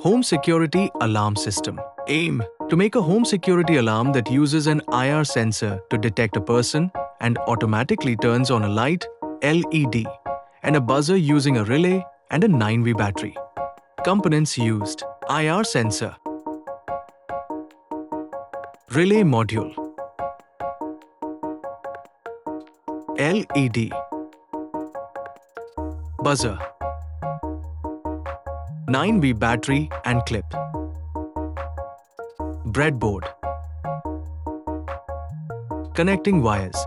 Home Security Alarm System. Aim: to make a home security alarm that uses an IR sensor to detect a person and automatically turns on a light, LED, and a buzzer using a relay and a 9V battery. Components used: IR sensor, relay module, LED, buzzer, 9V battery and clip, breadboard, connecting wires.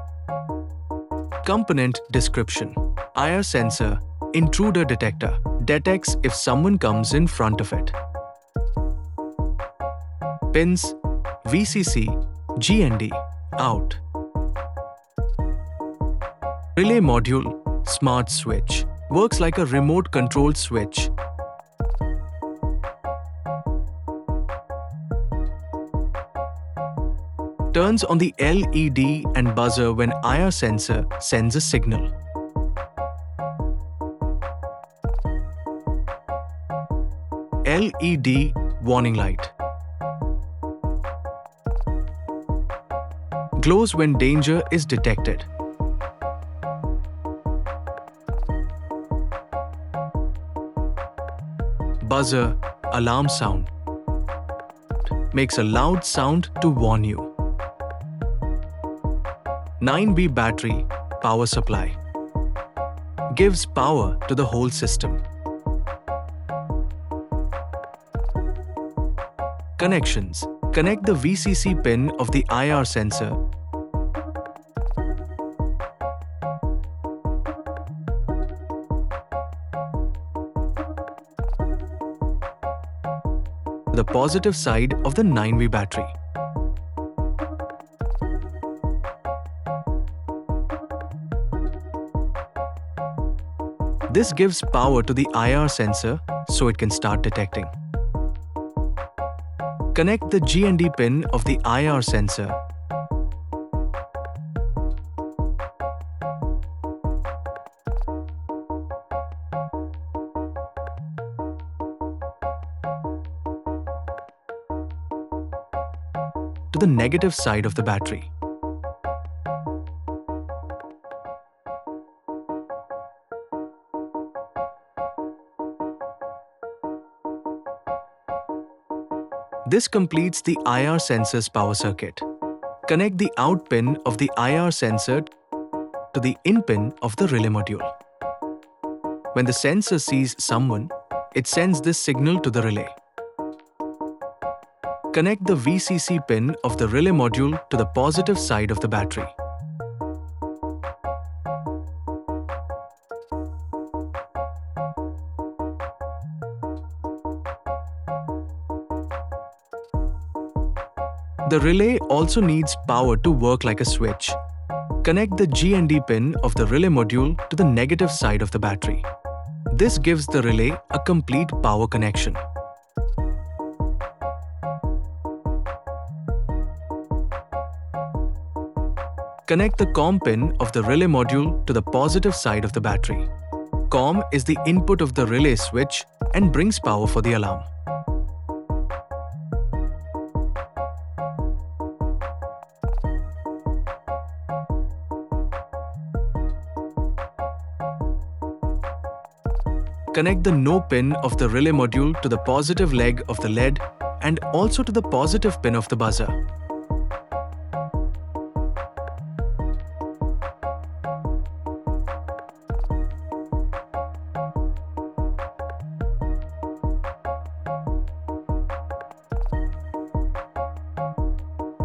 Component description: IR sensor, intruder detector, detects if someone comes in front of it. Pins: VCC, GND, out. Relay module, smart switch, works like a remote controlled switch. Turns on the LED and buzzer when IR sensor sends a signal. LED warning light. Glows when danger is detected. Buzzer, alarm sound. Makes a loud sound to warn you. 9V battery, power supply. Gives power to the whole system. Connections: connect the VCC pin of the IR sensor to the positive side of the 9V battery. This gives power to the IR sensor so it can start detecting. Connect the GND pin of the IR sensor to the negative side of the battery. This completes the IR sensor's power circuit. Connect the out pin of the IR sensor to the in pin of the relay module. When the sensor sees someone, it sends this signal to the relay. Connect the VCC pin of the relay module to the positive side of the battery. The relay also needs power to work like a switch. Connect the GND pin of the relay module to the negative side of the battery. This gives the relay a complete power connection. Connect the COM pin of the relay module to the positive side of the battery. COM is the input of the relay switch and brings power for the alarm. Connect the no pin of the relay module to the positive leg of the LED and also to the positive pin of the buzzer.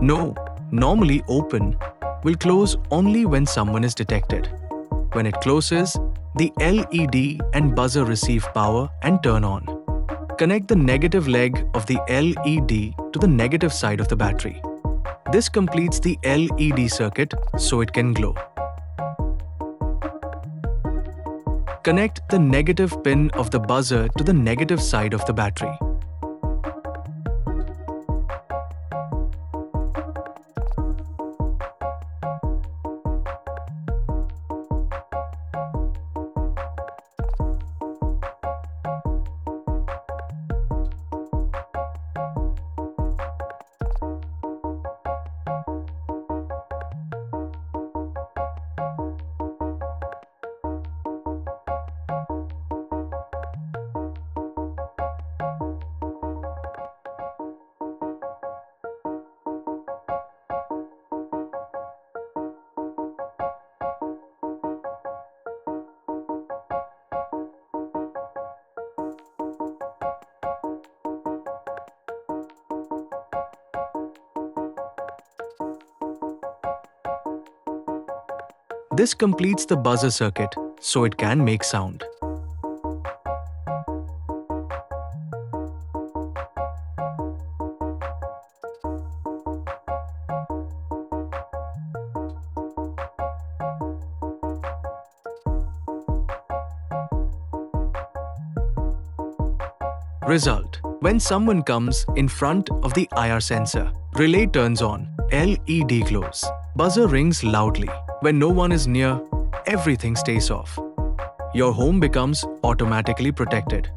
No, normally open, will close only when someone is detected. When it closes, the LED and buzzer receive power and turn on. Connect the negative leg of the LED to the negative side of the battery. This completes the LED circuit so it can glow. Connect the negative pin of the buzzer to the negative side of the battery. This completes the buzzer circuit so it can make sound. Result: when someone comes in front of the IR sensor, relay turns on, LED glows, buzzer rings loudly. When no one is near, everything stays off. Your home becomes automatically protected.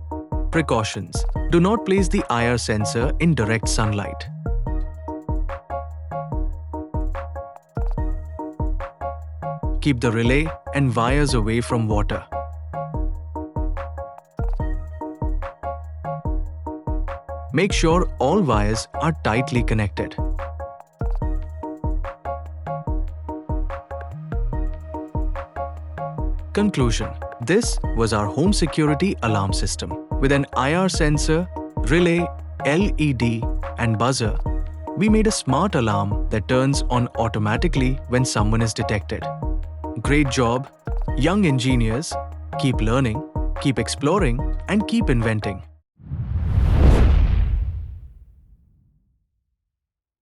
Precautions: do not place the IR sensor in direct sunlight. Keep the relay and wires away from water. Make sure all wires are tightly connected. Conclusion: this was our home security alarm system. With an IR sensor, relay, LED, and buzzer, we made a smart alarm that turns on automatically when someone is detected. Great job, young engineers. Keep learning, keep exploring, and keep inventing.